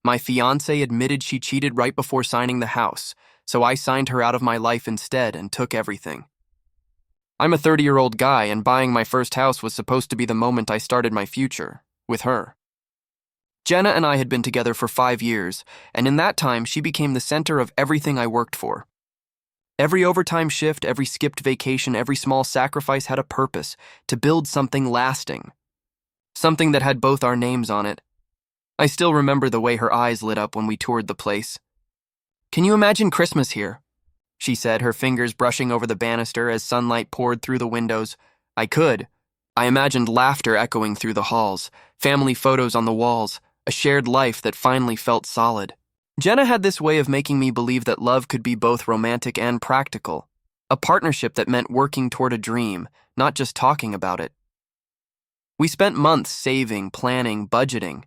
My fiancée admitted she cheated right before signing the house, so I signed her out of my life instead and took everything. I'm a 30-year-old guy, and buying my first house was supposed to be the moment I started my future, with her. Jenna and I had been together for 5 years, and in that time she became the center of everything I worked for. Every overtime shift, every skipped vacation, every small sacrifice had a purpose, to build something lasting. Something that had both our names on it. I still remember the way her eyes lit up when we toured the place. "Can you imagine Christmas here?" she said, her fingers brushing over the banister as sunlight poured through the windows. I could. I imagined laughter echoing through the halls, family photos on the walls, a shared life that finally felt solid. Jenna had this way of making me believe that love could be both romantic and practical, a partnership that meant working toward a dream, not just talking about it. We spent months saving, planning, budgeting.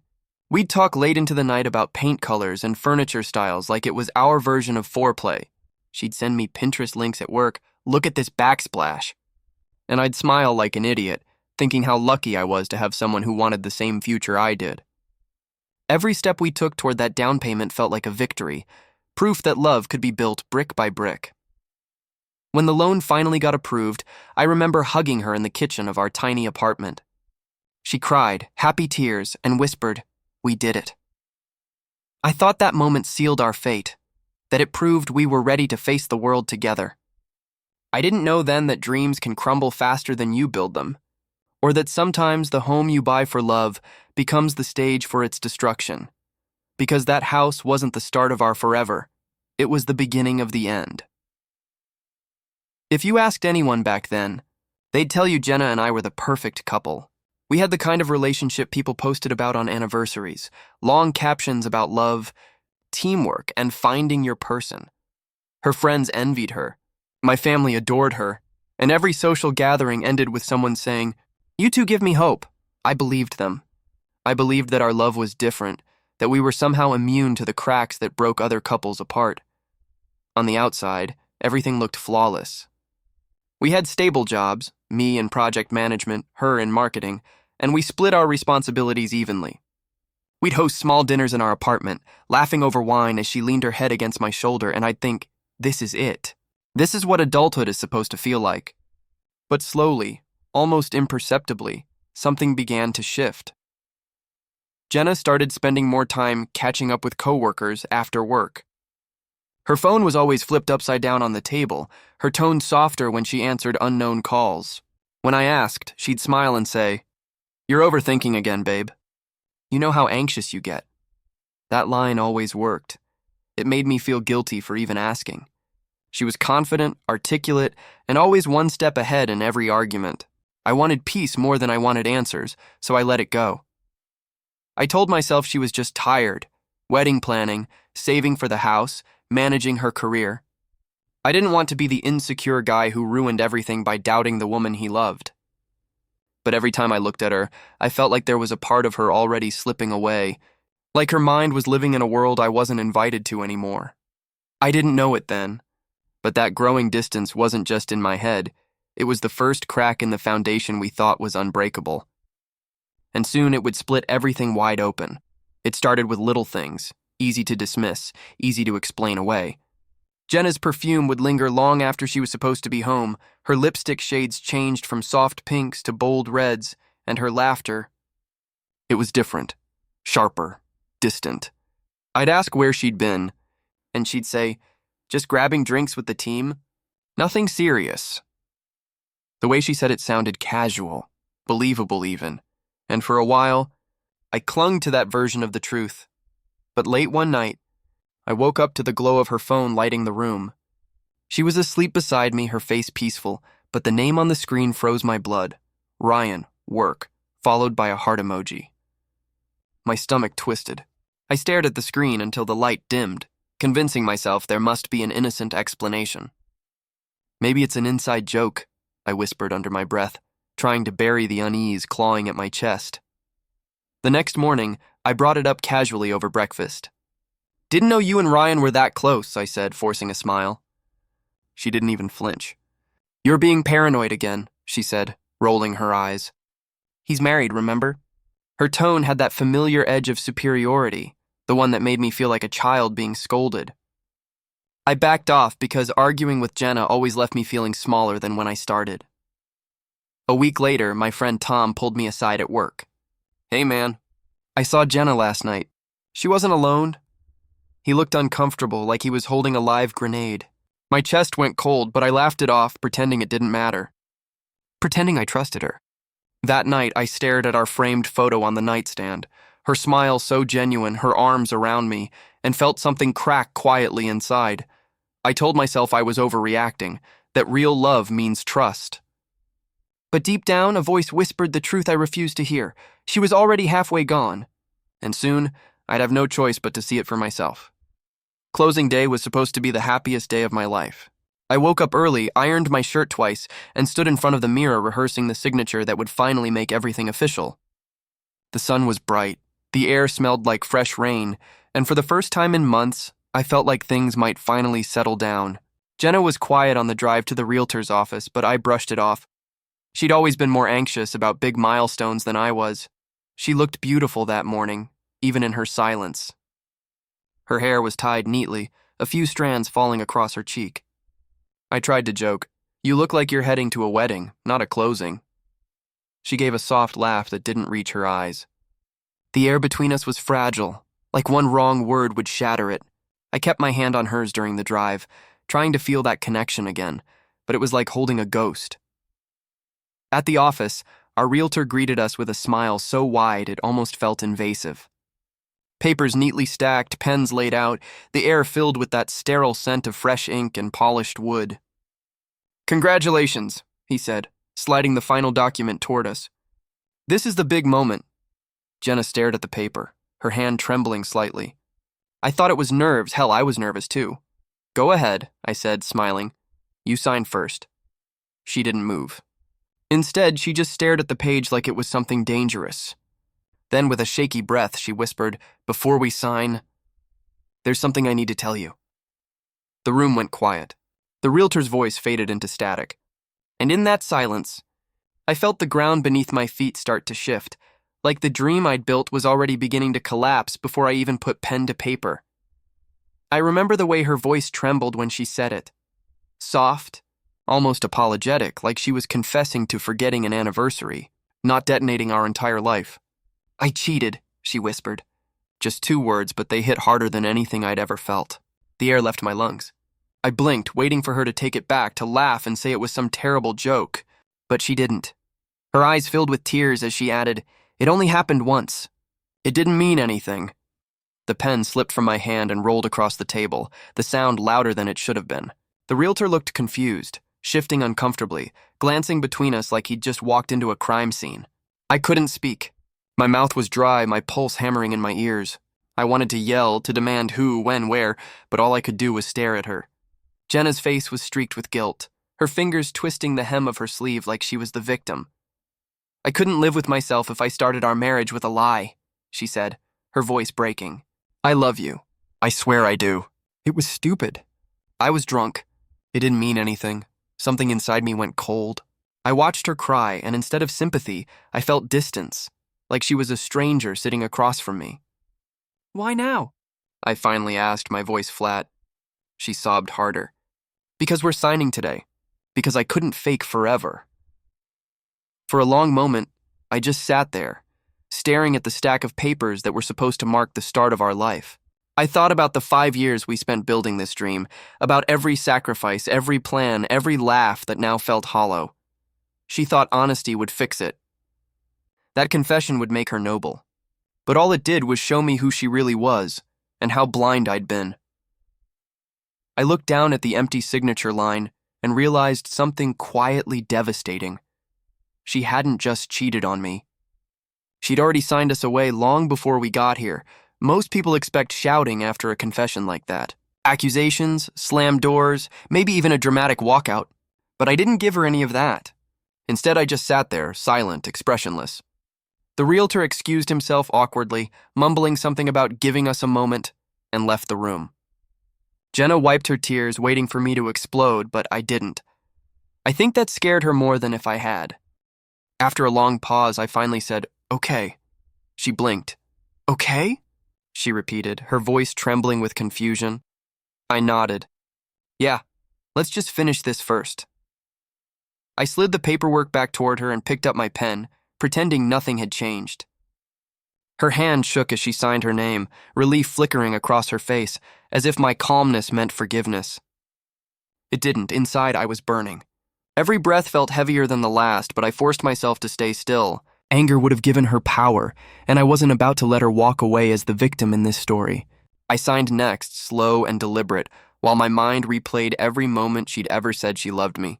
We'd talk late into the night about paint colors and furniture styles like it was our version of foreplay. She'd send me Pinterest links at work, "Look at this backsplash." And I'd smile like an idiot, thinking how lucky I was to have someone who wanted the same future I did. Every step we took toward that down payment felt like a victory, proof that love could be built brick by brick. When the loan finally got approved, I remember hugging her in the kitchen of our tiny apartment. She cried, happy tears, and whispered, "We did it." I thought that moment sealed our fate, that it proved we were ready to face the world together. I didn't know then that dreams can crumble faster than you build them, or that sometimes the home you buy for love becomes the stage for its destruction, because that house wasn't the start of our forever, it was the beginning of the end. If you asked anyone back then, they'd tell you Jenna and I were the perfect couple. We had the kind of relationship people posted about on anniversaries, long captions about love, teamwork, and finding your person. Her friends envied her. My family adored her, and every social gathering ended with someone saying, "You two give me hope." I believed them. I believed that our love was different, that we were somehow immune to the cracks that broke other couples apart. On the outside, everything looked flawless. We had stable jobs, me in project management, her in marketing, and we split our responsibilities evenly. We'd host small dinners in our apartment, laughing over wine as she leaned her head against my shoulder, and I'd think, this is it. This is what adulthood is supposed to feel like. But slowly, almost imperceptibly, something began to shift. Jenna started spending more time catching up with coworkers after work. Her phone was always flipped upside down on the table, her tone softer when she answered unknown calls. When I asked, she'd smile and say, "You're overthinking again, babe. You know how anxious you get." That line always worked. It made me feel guilty for even asking. She was confident, articulate, and always one step ahead in every argument. I wanted peace more than I wanted answers, so I let it go. I told myself she was just tired, wedding planning, saving for the house, managing her career. I didn't want to be the insecure guy who ruined everything by doubting the woman he loved. But every time I looked at her, I felt like there was a part of her already slipping away, like her mind was living in a world I wasn't invited to anymore. I didn't know it then, but that growing distance wasn't just in my head, it was the first crack in the foundation we thought was unbreakable. And soon it would split everything wide open. It started with little things, easy to dismiss, easy to explain away. Jenna's perfume would linger long after she was supposed to be home, her lipstick shades changed from soft pinks to bold reds, and her laughter. It was different, sharper, distant. I'd ask where she'd been, and she'd say, "Just grabbing drinks with the team. Nothing serious." The way she said it sounded casual, believable even, and for a while, I clung to that version of the truth. But late one night, I woke up to the glow of her phone lighting the room. She was asleep beside me, her face peaceful, but the name on the screen froze my blood. Ryan, work, followed by a heart emoji. My stomach twisted. I stared at the screen until the light dimmed, convincing myself there must be an innocent explanation. "Maybe it's an inside joke," I whispered under my breath, trying to bury the unease clawing at my chest. The next morning, I brought it up casually over breakfast. "Didn't know you and Ryan were that close," I said, forcing a smile. She didn't even flinch. "You're being paranoid again," she said, rolling her eyes. "He's married, remember?" Her tone had that familiar edge of superiority, the one that made me feel like a child being scolded. I backed off because arguing with Jenna always left me feeling smaller than when I started. A week later, my friend Tom pulled me aside at work. "Hey man, I saw Jenna last night. She wasn't alone." He looked uncomfortable, like he was holding a live grenade. My chest went cold, but I laughed it off, pretending it didn't matter. Pretending I trusted her. That night, I stared at our framed photo on the nightstand, her smile so genuine, her arms around me, and felt something crack quietly inside. I told myself I was overreacting, that real love means trust. But deep down, a voice whispered the truth I refused to hear. She was already halfway gone. And soon, I'd have no choice but to see it for myself. Closing day was supposed to be the happiest day of my life. I woke up early, ironed my shirt twice, and stood in front of the mirror rehearsing the signature that would finally make everything official. The sun was bright, the air smelled like fresh rain, and for the first time in months, I felt like things might finally settle down. Jenna was quiet on the drive to the realtor's office, but I brushed it off. She'd always been more anxious about big milestones than I was. She looked beautiful that morning, even in her silence. Her hair was tied neatly, a few strands falling across her cheek. I tried to joke, "You look like you're heading to a wedding, not a closing." She gave a soft laugh that didn't reach her eyes. The air between us was fragile, like one wrong word would shatter it. I kept my hand on hers during the drive, trying to feel that connection again, but it was like holding a ghost. At the office, our realtor greeted us with a smile so wide it almost felt invasive. Papers neatly stacked, pens laid out, the air filled with that sterile scent of fresh ink and polished wood. "Congratulations," he said, sliding the final document toward us. "This is the big moment." Jenna stared at the paper, her hand trembling slightly. I thought it was nerves. Hell, I was nervous too. "Go ahead," I said, smiling. "You sign first." She didn't move. Instead, she just stared at the page like it was something dangerous. Then, with a shaky breath, she whispered, "Before we sign, there's something I need to tell you." The room went quiet. The realtor's voice faded into static. And in that silence, I felt the ground beneath my feet start to shift, like the dream I'd built was already beginning to collapse before I even put pen to paper. I remember the way her voice trembled when she said it. Soft, almost apologetic, like she was confessing to forgetting an anniversary, not detonating our entire life. "I cheated," she whispered. Just 2 words, but they hit harder than anything I'd ever felt. The air left my lungs. I blinked, waiting for her to take it back, to laugh and say it was some terrible joke. But she didn't. Her eyes filled with tears as she added, "It only happened once. It didn't mean anything." The pen slipped from my hand and rolled across the table, the sound louder than it should have been. The realtor looked confused, shifting uncomfortably, glancing between us like he'd just walked into a crime scene. I couldn't speak. My mouth was dry, my pulse hammering in my ears. I wanted to yell, to demand who, when, where, but all I could do was stare at her. Jenna's face was streaked with guilt, her fingers twisting the hem of her sleeve like she was the victim. "I couldn't live with myself if I started our marriage with a lie," she said, her voice breaking. "I love you. I swear I do." It was stupid. I was drunk. It didn't mean anything. Something inside me went cold. I watched her cry, and instead of sympathy, I felt distance, like she was a stranger sitting across from me. "Why now?" I finally asked, my voice flat. She sobbed harder. "Because we're signing today. Because I couldn't fake forever." For a long moment, I just sat there, staring at the stack of papers that were supposed to mark the start of our life. I thought about the 5 years we spent building this dream, about every sacrifice, every plan, every laugh that now felt hollow. She thought honesty would fix it. That confession would make her noble. But all it did was show me who she really was, and how blind I'd been. I looked down at the empty signature line and realized something quietly devastating. She hadn't just cheated on me. She'd already signed us away long before we got here. Most people expect shouting after a confession like that. Accusations, slammed doors, maybe even a dramatic walkout. But I didn't give her any of that. Instead, I just sat there, silent, expressionless. The realtor excused himself awkwardly, mumbling something about giving us a moment, and left the room. Jenna wiped her tears, waiting for me to explode, but I didn't. I think that scared her more than if I had. After a long pause, I finally said, "Okay." She blinked. "Okay?" she repeated, her voice trembling with confusion. I nodded. Yeah, let's just finish this first. I slid the paperwork back toward her and picked up my pen, pretending nothing had changed. Her hand shook as she signed her name, relief flickering across her face, as if my calmness meant forgiveness. It didn't. Inside, I was burning. Every breath felt heavier than the last, but I forced myself to stay still. Anger would have given her power, and I wasn't about to let her walk away as the victim in this story. I signed next, slow and deliberate, while my mind replayed every moment she'd ever said she loved me.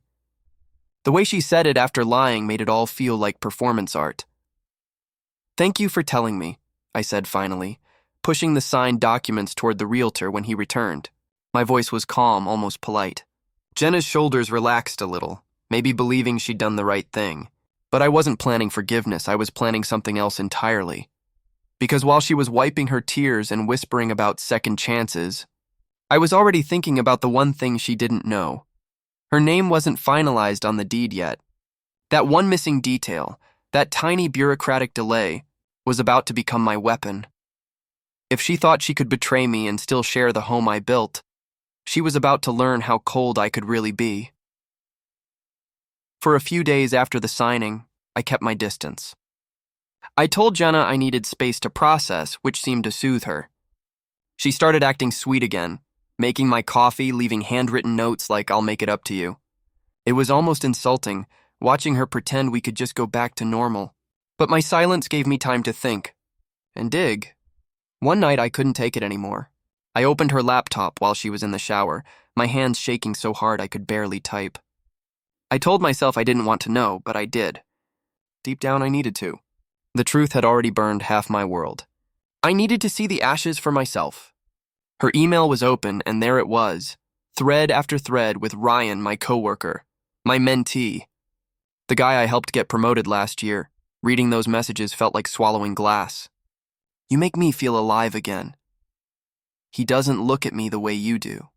The way she said it after lying made it all feel like performance art. Thank you for telling me, I said finally, pushing the signed documents toward the realtor when he returned. My voice was calm, almost polite. Jenna's shoulders relaxed a little, maybe believing she'd done the right thing. But I wasn't planning forgiveness, I was planning something else entirely. Because while she was wiping her tears and whispering about second chances, I was already thinking about the one thing she didn't know. Her name wasn't finalized on the deed yet. That one missing detail, that tiny bureaucratic delay, was about to become my weapon. If she thought she could betray me and still share the home I built, she was about to learn how cold I could really be. For a few days after the signing, I kept my distance. I told Jenna I needed space to process, which seemed to soothe her. She started acting sweet again, making my coffee, leaving handwritten notes like "I'll make it up to you." It was almost insulting, watching her pretend we could just go back to normal. But my silence gave me time to think and dig. One night I couldn't take it anymore. I opened her laptop while she was in the shower, my hands shaking so hard I could barely type. I told myself I didn't want to know, but I did. Deep down, I needed to. The truth had already burned half my world. I needed to see the ashes for myself. Her email was open, and there it was, thread after thread with Ryan, my coworker, my mentee, the guy I helped get promoted last year. Reading those messages felt like swallowing glass. You make me feel alive again. He doesn't look at me the way you do.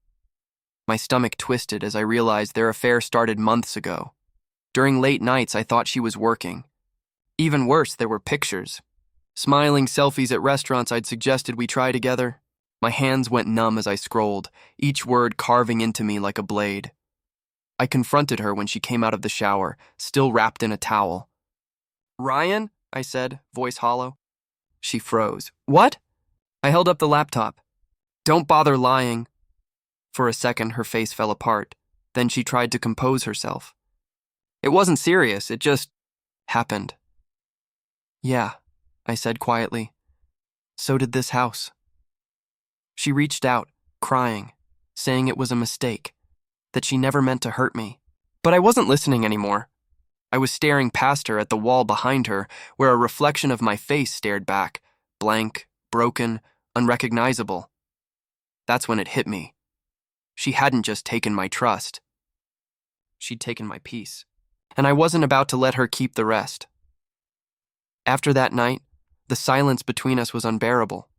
My stomach twisted as I realized their affair started months ago. During late nights, I thought she was working. Even worse, there were pictures. Smiling selfies at restaurants I'd suggested we try together. My hands went numb as I scrolled, each word carving into me like a blade. I confronted her when she came out of the shower, still wrapped in a towel. "Ryan?" I said, voice hollow. She froze. "What?" I held up the laptop. "Don't bother lying." For a second, her face fell apart. Then she tried to compose herself. "It wasn't serious, it just happened." "Yeah," I said quietly. "So did this house." She reached out, crying, saying it was a mistake, that she never meant to hurt me. But I wasn't listening anymore. I was staring past her at the wall behind her, where a reflection of my face stared back, blank, broken, unrecognizable. That's when it hit me. She hadn't just taken my trust. She'd taken my peace, and I wasn't about to let her keep the rest. After that night, the silence between us was unbearable.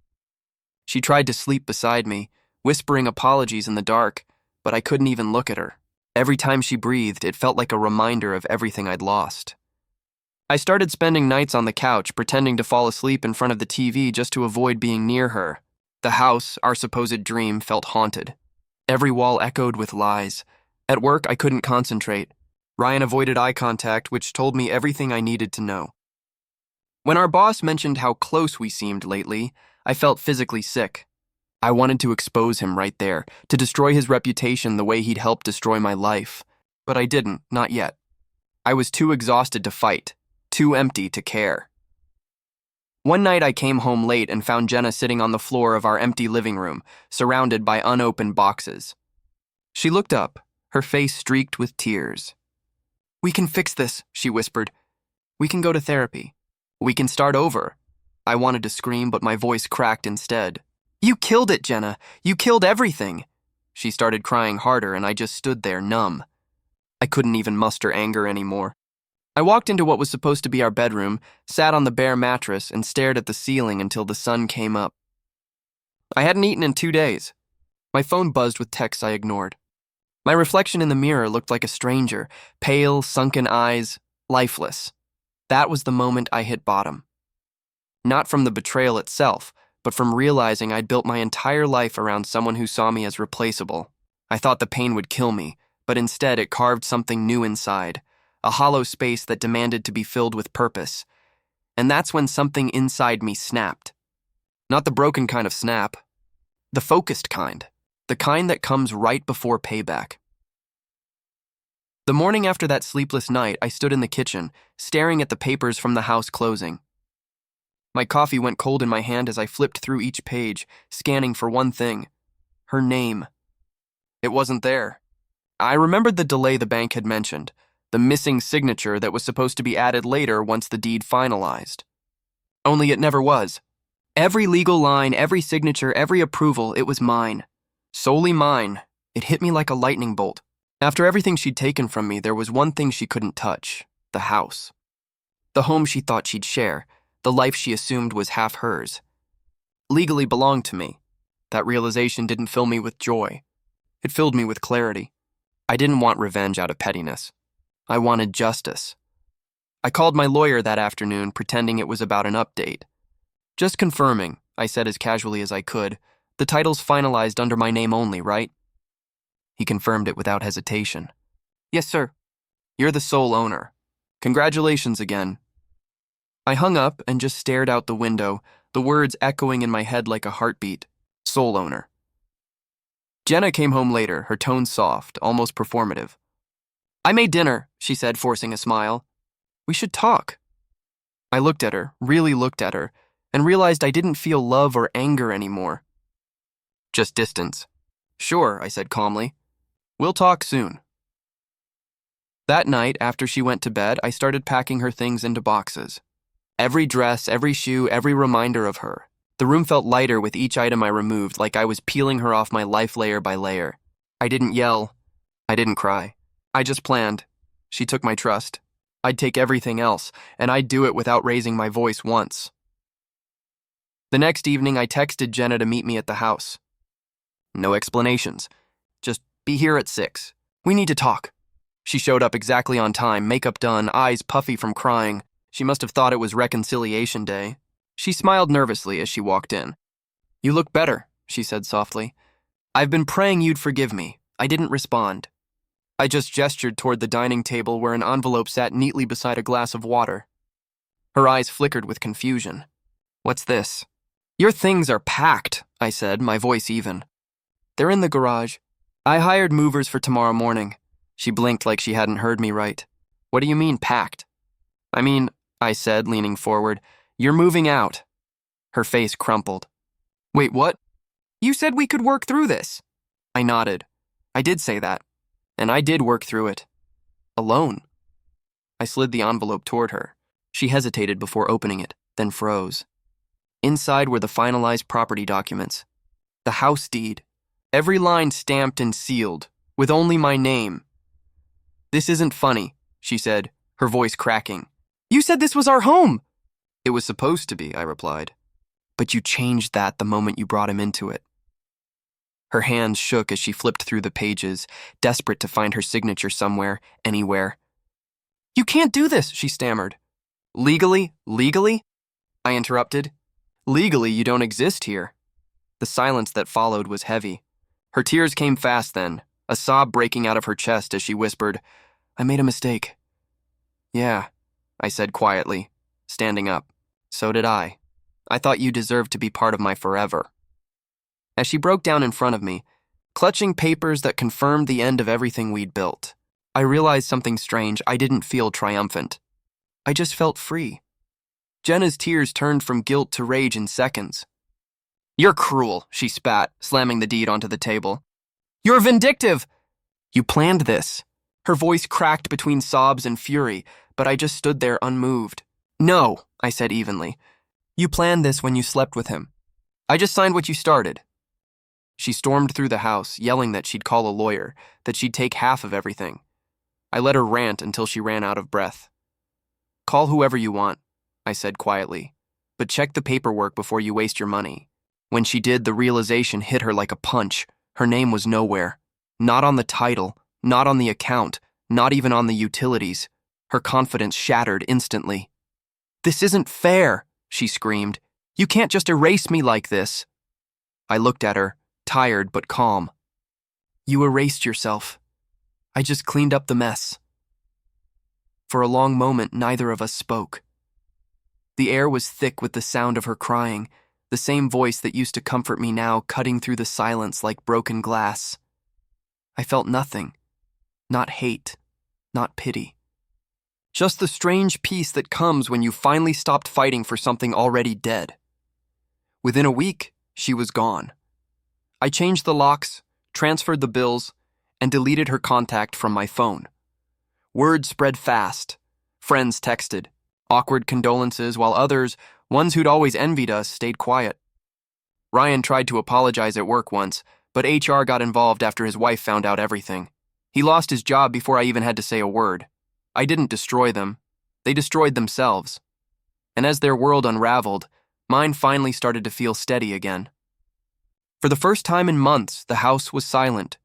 She tried to sleep beside me, whispering apologies in the dark, but I couldn't even look at her. Every time she breathed, it felt like a reminder of everything I'd lost. I started spending nights on the couch, pretending to fall asleep in front of the TV just to avoid being near her. The house, our supposed dream, felt haunted. Every wall echoed with lies. At work, I couldn't concentrate. Ryan avoided eye contact, which told me everything I needed to know. When our boss mentioned how close we seemed lately, I felt physically sick. I wanted to expose him right there, to destroy his reputation the way he'd helped destroy my life. But I didn't, not yet. I was too exhausted to fight, too empty to care. One night I came home late and found Jenna sitting on the floor of our empty living room, surrounded by unopened boxes. She looked up, her face streaked with tears. "We can fix this," she whispered. "We can go to therapy. We can start over." I wanted to scream, but my voice cracked instead. "You killed it, Jenna. You killed everything." She started crying harder, and I just stood there, numb. I couldn't even muster anger anymore. I walked into what was supposed to be our bedroom, sat on the bare mattress, and stared at the ceiling until the sun came up. I hadn't eaten in 2 days. My phone buzzed with texts I ignored. My reflection in the mirror looked like a stranger, pale, sunken eyes, lifeless. That was the moment I hit bottom. Not from the betrayal itself, but from realizing I'd built my entire life around someone who saw me as replaceable. I thought the pain would kill me, but instead it carved something new inside, a hollow space that demanded to be filled with purpose. And that's when something inside me snapped. Not the broken kind of snap, the focused kind, the kind that comes right before payback. The morning after that sleepless night, I stood in the kitchen, staring at the papers from the house closing. My coffee went cold in my hand as I flipped through each page, scanning for one thing: her name. It wasn't there. I remembered the delay the bank had mentioned, the missing signature that was supposed to be added later once the deed finalized. Only it never was. Every legal line, every signature, every approval, it was mine. Solely mine. It hit me like a lightning bolt. After everything she'd taken from me, there was one thing she couldn't touch: the house. The home she thought she'd share, the life she assumed was half hers, legally belonged to me. That realization didn't fill me with joy. It filled me with clarity. I didn't want revenge out of pettiness. I wanted justice. I called my lawyer that afternoon, pretending it was about an update. "Just confirming," I said as casually as I could. "The title's finalized under my name only, right?" He confirmed it without hesitation. "Yes, sir. You're the sole owner. Congratulations again." I hung up and just stared out the window, the words echoing in my head like a heartbeat. Sole owner. Jenna came home later, her tone soft, almost performative. "I made dinner," she said, forcing a smile. "We should talk." I looked at her, really looked at her, and realized I didn't feel love or anger anymore. Just distance. "Sure," I said calmly. "We'll talk soon." That night, after she went to bed, I started packing her things into boxes. Every dress, every shoe, every reminder of her. The room felt lighter with each item I removed, like I was peeling her off my life layer by layer. I didn't yell. I didn't cry. I just planned. She took my trust. I'd take everything else, and I'd do it without raising my voice once. The next evening, I texted Jenna to meet me at the house. No explanations. Just be here at 6. We need to talk. She showed up exactly on time, makeup done, eyes puffy from crying. She must have thought it was reconciliation day. She smiled nervously as she walked in. "You look better," she said softly. "I've been praying you'd forgive me." I didn't respond. I just gestured toward the dining table where an envelope sat neatly beside a glass of water. Her eyes flickered with confusion. "What's this?" "Your things are packed," I said, my voice even. "They're in the garage. I hired movers for tomorrow morning." She blinked like she hadn't heard me right. "What do you mean, packed?" "I mean," I said, leaning forward, "you're moving out." Her face crumpled. "Wait, what?" "You said we could work through this." I nodded. I did say that. And I did work through it. Alone. I slid the envelope toward her. She hesitated before opening it, then froze. Inside were the finalized property documents. The house deed. Every line stamped and sealed, with only my name. "This isn't funny," she said, her voice cracking. "You said this was our home." "It was supposed to be," I replied. "But you changed that the moment you brought him into it." Her hands shook as she flipped through the pages, desperate to find her signature somewhere, anywhere. "You can't do this," she stammered. Legally? I interrupted. "Legally, you don't exist here." The silence that followed was heavy. Her tears came fast then, a sob breaking out of her chest as she whispered, "I made a mistake." "Yeah," I said quietly, standing up. "So did I. I thought you deserved to be part of my forever." As she broke down in front of me, clutching papers that confirmed the end of everything we'd built, I realized something strange. I didn't feel triumphant. I just felt free. Jenna's tears turned from guilt to rage in seconds. "You're cruel," she spat, slamming the deed onto the table. "You're vindictive." "You planned this." Her voice cracked between sobs and fury, but I just stood there unmoved. "No," I said evenly. "You planned this when you slept with him. I just signed what you started." She stormed through the house, yelling that she'd call a lawyer, that she'd take half of everything. I let her rant until she ran out of breath. "Call whoever you want," I said quietly, "but check the paperwork before you waste your money." When she did, the realization hit her like a punch. Her name was nowhere. Not on the title, not on the account, not even on the utilities. Her confidence shattered instantly. "This isn't fair," she screamed. You can't just erase me like this. I looked at her, tired but calm. You erased yourself. I just cleaned up the mess. For a long moment, neither of us spoke. The air was thick with the sound of her crying, the same voice that used to comfort me now cutting through the silence like broken glass. I felt nothing. Not hate, not pity. Just the strange peace that comes when you finally stopped fighting for something already dead. Within a week, she was gone. I changed the locks, transferred the bills, and deleted her contact from my phone. Word spread fast. Friends texted, awkward condolences, while others, ones who'd always envied us, stayed quiet. Ryan tried to apologize at work once, but HR got involved after his wife found out everything. He lost his job before I even had to say a word. I didn't destroy them. They destroyed themselves. And as their world unraveled, mine finally started to feel steady again. For the first time in months, the house was silent.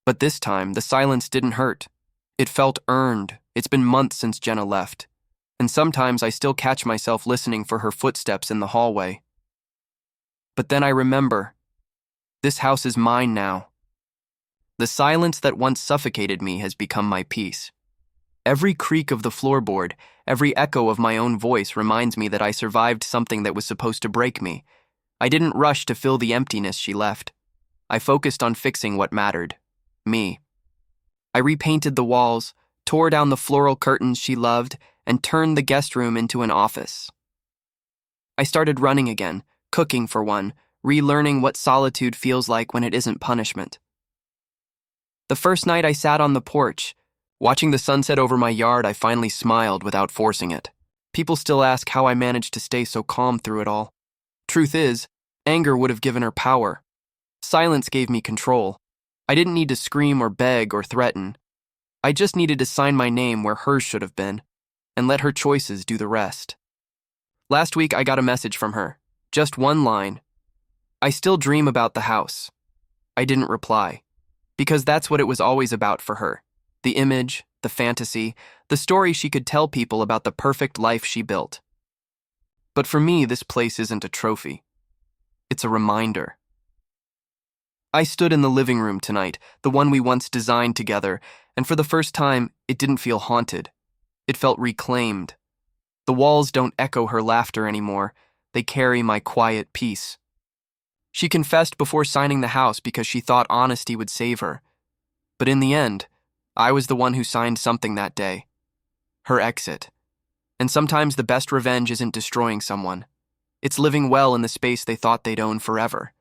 But this time, the silence didn't hurt. It felt earned. It's been months since Jenna left. And sometimes I still catch myself listening for her footsteps in the hallway. But then I remember. This house is mine now. The silence that once suffocated me has become my peace. Every creak of the floorboard, every echo of my own voice reminds me that I survived something that was supposed to break me. I didn't rush to fill the emptiness she left. I focused on fixing what mattered. Me. I repainted the walls, tore down the floral curtains she loved, and turned the guest room into an office. I started running again, cooking for one, relearning what solitude feels like when it isn't punishment. The first night I sat on the porch, watching the sunset over my yard, I finally smiled without forcing it. People still ask how I managed to stay so calm through it all. Truth is, anger would have given her power. Silence gave me control. I didn't need to scream or beg or threaten. I just needed to sign my name where hers should have been, and let her choices do the rest. Last week I got a message from her. Just one line. I still dream about the house. I didn't reply, because that's what it was always about for her. The image, the fantasy, the story she could tell people about the perfect life she built. But for me, this place isn't a trophy. It's a reminder. I stood in the living room tonight, the one we once designed together, and for the first time, it didn't feel haunted. It felt reclaimed. The walls don't echo her laughter anymore. They carry my quiet peace. She confessed before signing the house because she thought honesty would save her. But in the end, I was the one who signed something that day. Her exit. And sometimes the best revenge isn't destroying someone. It's living well in the space they thought they'd own forever.